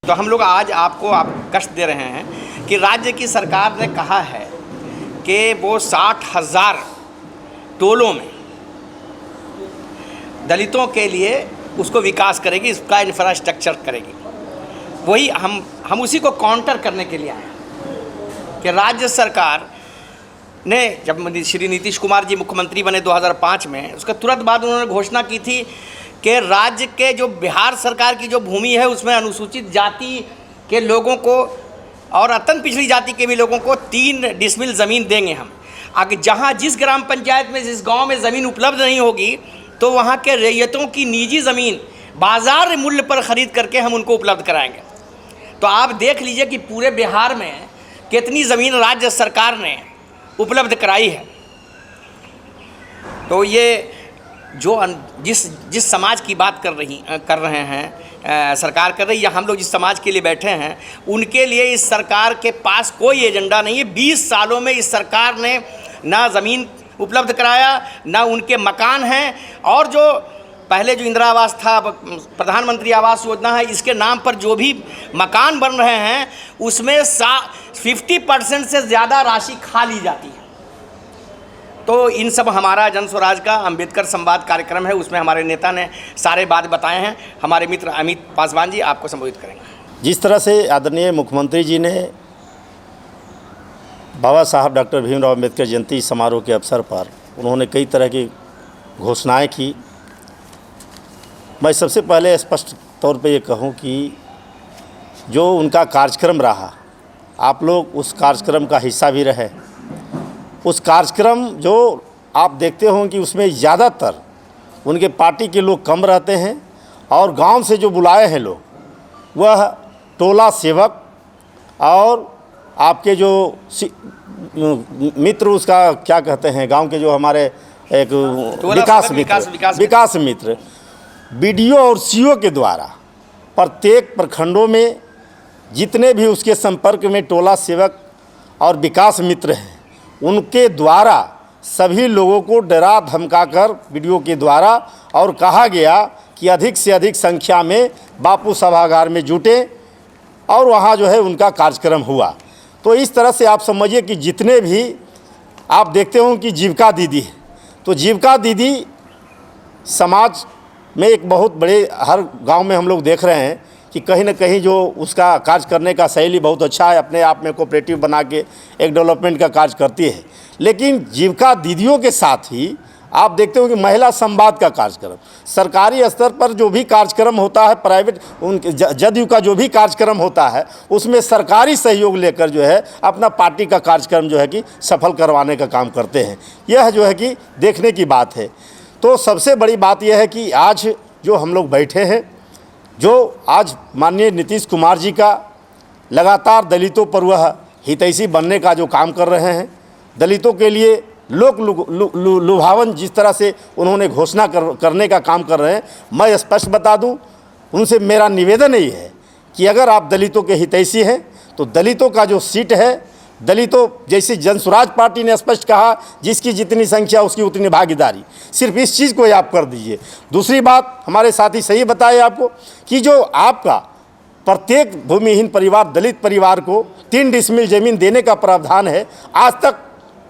तो हम लोग आज आपको कष्ट दे रहे हैं कि राज्य की सरकार ने कहा है कि वो 60,000 टोलों में दलितों के लिए उसको विकास करेगी, इसका इंफ्रास्ट्रक्चर करेगी। वही हम उसी को काउंटर करने के लिए आए हैं कि राज्य सरकार ने जब श्री नीतीश कुमार जी मुख्यमंत्री बने 2005 में, उसके तुरंत बाद उन्होंने घोषणा की थी कि राज्य के जो बिहार सरकार की जो भूमि है उसमें अनुसूचित जाति के लोगों को और अत्यंत पिछड़ी जाति के भी लोगों को 3 डिसमिल ज़मीन देंगे हम। आगे जहाँ जिस ग्राम पंचायत में जिस गांव में ज़मीन उपलब्ध नहीं होगी तो वहाँ के रैयतों की निजी ज़मीन बाज़ार मूल्य पर ख़रीद करके हम उनको उपलब्ध कराएंगे। तो आप देख लीजिए कि पूरे बिहार में कितनी ज़मीन राज्य सरकार ने उपलब्ध कराई है। तो ये जो जिस समाज की बात कर रहे हैं सरकार कर रही है, या हम लोग जिस समाज के लिए बैठे हैं उनके लिए इस सरकार के पास कोई एजेंडा नहीं है। 20 सालों में इस सरकार ने ना ज़मीन उपलब्ध कराया, ना उनके मकान हैं, और जो पहले जो इंदिरा आवास था, प्रधानमंत्री आवास योजना है, इसके नाम पर जो भी मकान बन रहे हैं उसमें 50% से ज़्यादा राशि खा ली जाती है। तो इन सब हमारा जन स्वराज का अम्बेडकर संवाद कार्यक्रम है, उसमें हमारे नेता ने सारे बात बताए हैं। हमारे मित्र अमित पासवान जी आपको संबोधित करेंगे। जिस तरह से आदरणीय मुख्यमंत्री जी ने बाबा साहब डॉक्टर भीमराव अम्बेडकर जयंती समारोह के अवसर पर उन्होंने कई तरह की घोषणाएं की, मैं सबसे पहले स्पष्ट तौर पे ये कहूं कि जो उनका कार्यक्रम रहा, आप लोग उस कार्यक्रम का हिस्सा भी रहे। उस कार्यक्रम जो आप देखते हों कि उसमें ज़्यादातर उनके पार्टी के लोग कम रहते हैं, और गांव से जो बुलाए हैं लोग वह टोला सेवक और आपके जो मित्र, उसका क्या कहते हैं, गांव के जो हमारे एक विकास मित्र, बीडीओ और सीओ के द्वारा प्रत्येक प्रखंडों में जितने भी उसके संपर्क में टोला सेवक और विकास मित्र हैं उनके द्वारा सभी लोगों को डरा धमकाकर वीडियो के द्वारा और कहा गया कि अधिक से अधिक संख्या में बापू सभागार में जुटे, और वहाँ जो है उनका कार्यक्रम हुआ। तो इस तरह से आप समझिए कि जितने भी आप देखते हो कि जीविका दीदी है, तो जीविका दीदी समाज में एक बहुत बड़े, हर गांव में हम लोग देख रहे हैं कि कहीं न कहीं जो उसका कार्य करने का शैली बहुत अच्छा है, अपने आप में कोऑपरेटिव बना के एक डेवलपमेंट का कार्य करती है। लेकिन जीविका दीदियों के साथ ही आप देखते हो कि महिला संवाद का कार्यक्रम, सरकारी स्तर पर जो भी कार्यक्रम होता है, प्राइवेट उनके जदयू का जो भी कार्यक्रम होता है, उसमें सरकारी सहयोग लेकर जो है अपना पार्टी का कार्यक्रम जो है कि सफल करवाने का काम करते हैं। यह जो है कि देखने की बात है। तो सबसे बड़ी बात यह है कि आज जो हम लोग बैठे हैं, जो आज माननीय नीतीश कुमार जी का लगातार दलितों पर वह हितैषी बनने का जो काम कर रहे हैं, दलितों के लिए लोक लुभावन जिस तरह से उन्होंने घोषणा करने का काम कर रहे हैं, मैं स्पष्ट बता दूं, उनसे मेरा निवेदन यही है कि अगर आप दलितों के हितैषी हैं तो दलितों का जो सीट है, दलितों जैसे जन स्वराज पार्टी ने स्पष्ट कहा, जिसकी जितनी संख्या उसकी उतनी भागीदारी, सिर्फ इस चीज़ को आप कर दीजिए। दूसरी बात, हमारे साथी सही बताए आपको कि जो आपका प्रत्येक भूमिहीन परिवार, दलित परिवार को 3 डिसमिल ज़मीन देने का प्रावधान है, आज तक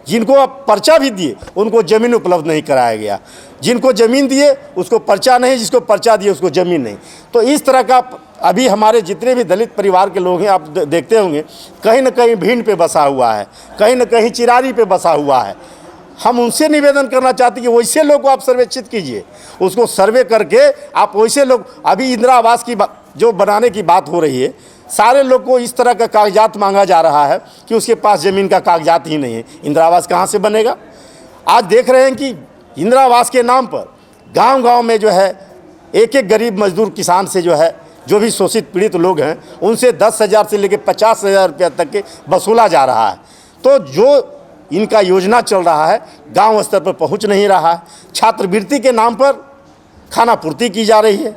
जिनको आप पर्चा भी दिए उनको ज़मीन उपलब्ध नहीं कराया गया। जिनको ज़मीन दिए उसको पर्चा नहीं, जिसको पर्चा दिए उसको ज़मीन नहीं। तो इस तरह का अभी हमारे जितने भी दलित परिवार के लोग हैं, आप देखते होंगे कहीं न कहीं भीड़ पे बसा हुआ है, कहीं न कहीं चिरारी पे बसा हुआ है। हम उनसे निवेदन करना चाहते हैं कि वैसे लोग को आप सर्वेक्षित कीजिए, उसको सर्वे करके आप वैसे लोग, अभी इंदिरा आवास की जो बनाने की बात हो रही है, सारे लोग को इस तरह का कागजात मांगा जा रहा है कि उसके पास ज़मीन का कागजात ही नहीं है। इंदिरा आवास कहाँ से बनेगा? आज देख रहे हैं कि इंदिरा आवास के नाम पर गांव-गांव में जो है एक गरीब मजदूर किसान से जो है, जो भी शोषित पीड़ित लोग हैं, उनसे 10,000 से लेकर 50,000 रुपया तक के वसूला जा रहा है। तो जो इनका योजना चल रहा है गांव स्तर पर पहुंच नहीं रहा है। छात्रवृत्ति के नाम पर खाना पूर्ति की जा रही है,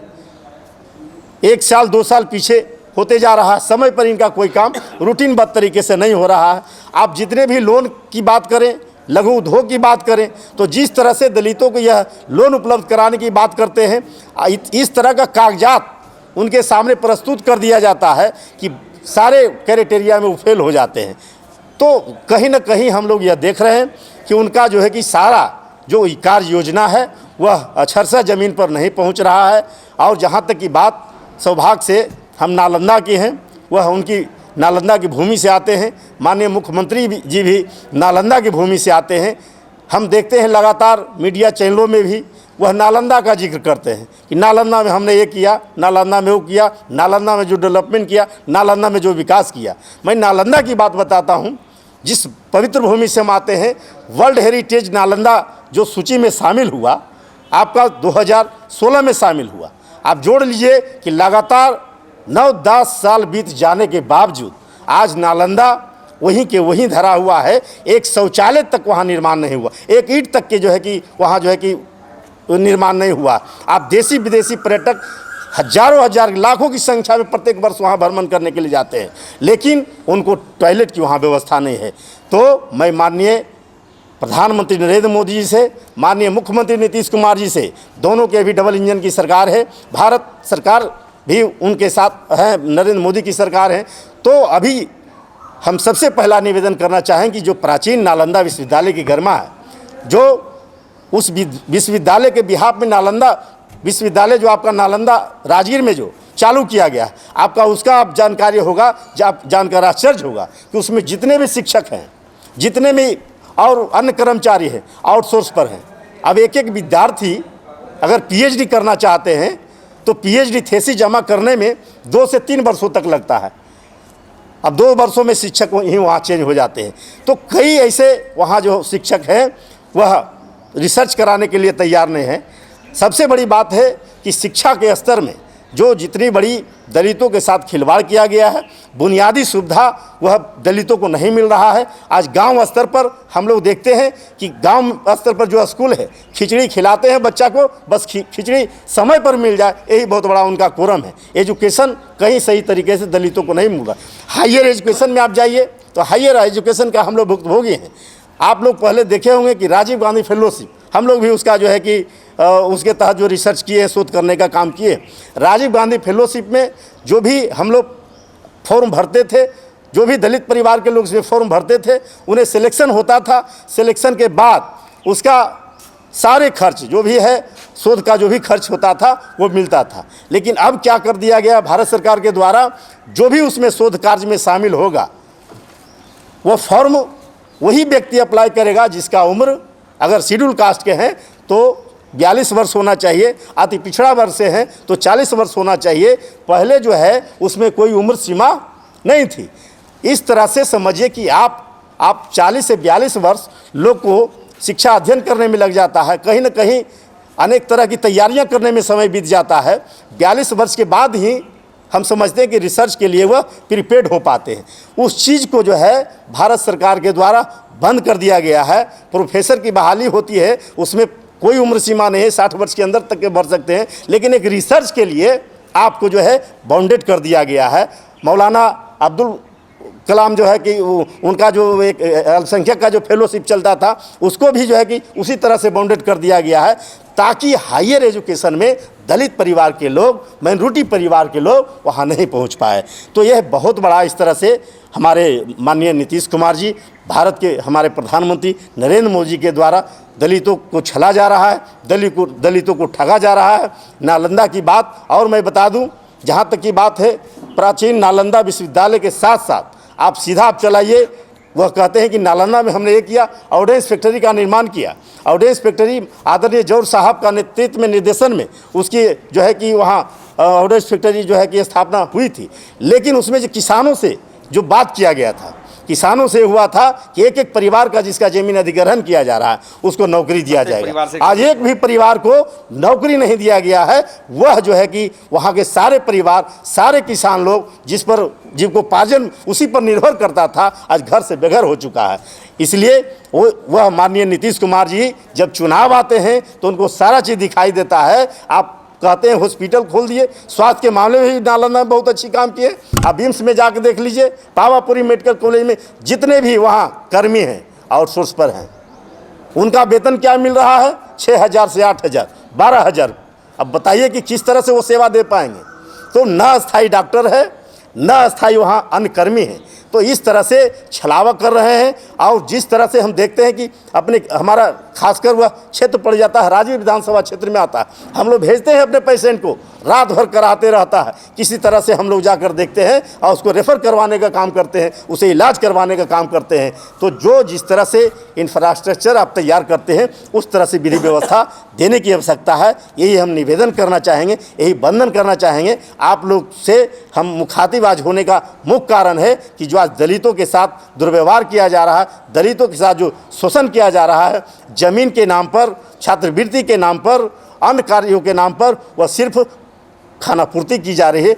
1 साल 2 साल पीछे होते जा रहा है, समय पर इनका कोई काम रूटीनबद्ध तरीके से नहीं हो रहा है। आप जितने भी लोन की बात करें, लघु उद्योग की बात करें, तो जिस तरह से दलितों को यह लोन उपलब्ध कराने की बात करते हैं, इस तरह का कागजात उनके सामने प्रस्तुत कर दिया जाता है कि सारे क्राइटेरिया में वो फेल हो जाते हैं। तो कहीं ना कहीं हम लोग यह देख रहे हैं कि उनका जो है कि सारा जो कार्य योजना है वह अक्षरशः ज़मीन पर नहीं पहुंच रहा है। और जहां तक की बात सौभाग्य से हम नालंदा के हैं, वह उनकी नालंदा की भूमि से आते हैं, माननीय मुख्यमंत्री जी भी नालंदा की भूमि से आते हैं। हम देखते हैं लगातार मीडिया चैनलों में भी वह नालंदा का जिक्र करते हैं कि नालंदा में हमने ये किया, नालंदा में वो किया, नालंदा में जो डेवलपमेंट किया, नालंदा में जो विकास किया। मैं नालंदा की बात बताता हूँ, जिस पवित्र भूमि से हम आते हैं। वर्ल्ड हेरिटेज नालंदा जो सूची में शामिल हुआ, आपका 2016 में शामिल हुआ। आप जोड़ लीजिए कि लगातार 9-10 साल बीत जाने के बावजूद आज नालंदा वहीं के वहीं धरा हुआ है। एक शौचालय तक वहाँ निर्माण नहीं हुआ, एक ईंट तक के जो है कि वहाँ जो है कि निर्माण नहीं हुआ। आप देशी विदेशी पर्यटक हजारों हजार लाखों की संख्या में प्रत्येक वर्ष वहाँ भ्रमण करने के लिए जाते हैं, लेकिन उनको टॉयलेट की वहाँ व्यवस्था नहीं है। तो मैं माननीय प्रधानमंत्री नरेंद्र मोदी जी से, माननीय मुख्यमंत्री नीतीश कुमार जी से, दोनों के भी डबल इंजन की सरकार है, भारत सरकार भी उनके साथ है, नरेंद्र मोदी की सरकार है। तो अभी हम सबसे पहला निवेदन करना चाहें कि जो प्राचीन नालंदा विश्वविद्यालय की गरिमा है, जो उस विश्वविद्यालय के बिहाफ में नालंदा विश्वविद्यालय जो आपका नालंदा राजगीर में जो चालू किया गया, आपका उसका आप जानकारी होगा, आप जानकर आश्चर्य होगा कि उसमें जितने भी शिक्षक हैं, जितने भी और अन्य कर्मचारी हैं, आउटसोर्स पर हैं। अब एक एक विद्यार्थी अगर पीएचडी करना चाहते हैं तो पीएचडी थीसिस जमा करने में 2 से 3 वर्षों तक लगता है। अब 2 वर्षों में शिक्षक ही वहाँ चेंज हो जाते हैं। तो कई ऐसे वहाँ जो शिक्षक हैं वह रिसर्च कराने के लिए तैयार नहीं है। सबसे बड़ी बात है कि शिक्षा के स्तर में जो जितनी बड़ी दलितों के साथ खिलवाड़ किया गया है, बुनियादी सुविधा वह दलितों को नहीं मिल रहा है। आज गांव स्तर पर हम लोग देखते हैं कि गांव स्तर पर जो स्कूल है, खिचड़ी खिलाते हैं बच्चा को, बस खिचड़ी समय पर मिल जाए, यही बहुत बड़ा उनका कोरम है। एजुकेशन कहीं सही तरीके से दलितों को नहीं मिल रहा। हायर एजुकेशन में आप जाइए तो हायर एजुकेशन का हम लोग भुक्तभोगी हैं। आप लोग पहले देखे होंगे कि राजीव गांधी फेलोशिप, हम लोग भी उसका जो है कि उसके तहत जो रिसर्च किए, शोध करने का काम किए। राजीव गांधी फेलोशिप में जो भी हम लोग फॉर्म भरते थे, जो भी दलित परिवार के लोग इसमें फॉर्म भरते थे, उन्हें सिलेक्शन होता था। सिलेक्शन के बाद उसका सारे खर्च जो भी है, शोध का जो भी खर्च होता था वो मिलता था। लेकिन अब क्या कर दिया गया भारत सरकार के द्वारा, जो भी उसमें शोध कार्य में शामिल होगा वो फॉर्म वही व्यक्ति अप्लाई करेगा जिसका उम्र अगर शेड्यूल कास्ट के हैं तो 42 वर्ष होना चाहिए, अति पिछड़ा वर्ग से हैं तो 40 वर्ष होना चाहिए। पहले जो है उसमें कोई उम्र सीमा नहीं थी। इस तरह से समझिए कि आप 40 से 42 वर्ष लोग को शिक्षा अध्ययन करने में लग जाता है, कहीं ना कहीं अनेक तरह की तैयारियां करने में समय बीत जाता है। 42 वर्ष के बाद ही हम समझते हैं कि रिसर्च के लिए वह प्रिपेयर्ड हो पाते हैं। उस चीज़ को जो है भारत सरकार के द्वारा बंद कर दिया गया है। प्रोफेसर की बहाली होती है, उसमें कोई उम्र सीमा नहीं है, 60 वर्ष के अंदर तक के बढ़ सकते हैं, लेकिन एक रिसर्च के लिए आपको जो है बाउंडेड कर दिया गया है। मौलाना अब्दुल कलाम जो है कि उनका जो एक अल्पसंख्यक का जो फेलोशिप चलता था, उसको भी जो है कि उसी तरह से बाउंडेड कर दिया गया है, ताकि हायर एजुकेशन में दलित परिवार के लोग, माइनॉरिटी परिवार के लोग वहाँ नहीं पहुँच पाए। तो यह बहुत बड़ा इस तरह से हमारे माननीय नीतीश कुमार जी, भारत के हमारे प्रधानमंत्री नरेंद्र मोदी के द्वारा दलितों को छला जा रहा है, दलितों को ठगा जा रहा है। नालंदा की बात और मैं बता दूं, जहाँ तक की बात है प्राचीन नालंदा विश्वविद्यालय के साथ साथ आप सीधा आप चलाइए, वह कहते हैं कि नालंदा में हमने ये किया, ऑर्डिनेंस फैक्ट्री का निर्माण किया। ऑर्डिनेंस फैक्ट्री आदरणीय जौहर साहब का नेतृत्व में, निर्देशन में उसकी जो है कि वहाँ ऑर्डिनेंस फैक्ट्री जो है कि स्थापना हुई थी। लेकिन उसमें जो किसानों से जो बात किया गया था, किसानों से हुआ था कि एक एक परिवार का जिसका जमीन अधिग्रहण किया जा रहा है उसको नौकरी दिया जाएगा। आज एक भी परिवार को नौकरी नहीं दिया गया है। वह जो है कि वहाँ के सारे परिवार, सारे किसान लोग जिनको पार्जन उसी पर निर्भर करता था, आज घर से बेघर हो चुका है। इसलिए वह माननीय नीतीश कुमार जी जब चुनाव आते हैं तो उनको सारा चीज़ दिखाई देता है। आप कहते हैं हॉस्पिटल खोल दिए, स्वास्थ्य के मामले में भी नालंदा में बहुत अच्छी काम किए। आप एम्स में जाकर देख लीजिए, पावापुरी मेडिकल कॉलेज में जितने भी वहाँ कर्मी हैं आउटसोर्स पर हैं, उनका वेतन क्या मिल रहा है? 6,000 से 8,000, 12,000। अब बताइए कि किस तरह से वो सेवा दे पाएंगे। तो न अस्थायी डॉक्टर है, न अस्थायी वहाँ अन्य कर्मी हैं। तो इस तरह से छलावा कर रहे हैं। और जिस तरह से हम देखते हैं कि अपने हमारा खासकर वह क्षेत्र पड़ जाता है, राजगीर विधानसभा क्षेत्र में आता है, हम लोग भेजते हैं अपने पेशेंट को, रात भर कराते रहता है, किसी तरह से हम लोग जाकर देखते हैं और उसको रेफ़र करवाने का काम करते हैं, उसे इलाज करवाने का काम करते हैं। तो जो जिस तरह से इंफ्रास्ट्रक्चर आप तैयार करते हैं उस तरह से विधि व्यवस्था देने की आवश्यकता है। यही हम निवेदन करना चाहेंगे, यही बंधन करना चाहेंगे आप लोग से। हम मुखातिब आज होने का मुख्य कारण है कि जो आज दलितों के साथ दुर्व्यवहार किया जा रहा है, दलितों के साथ जो शोषण किया जा रहा है, ज़मीन के नाम पर, छात्रवृत्ति के नाम पर, अन्य कार्यों के नाम पर, वह सिर्फ खानापूर्ति की जा रही है।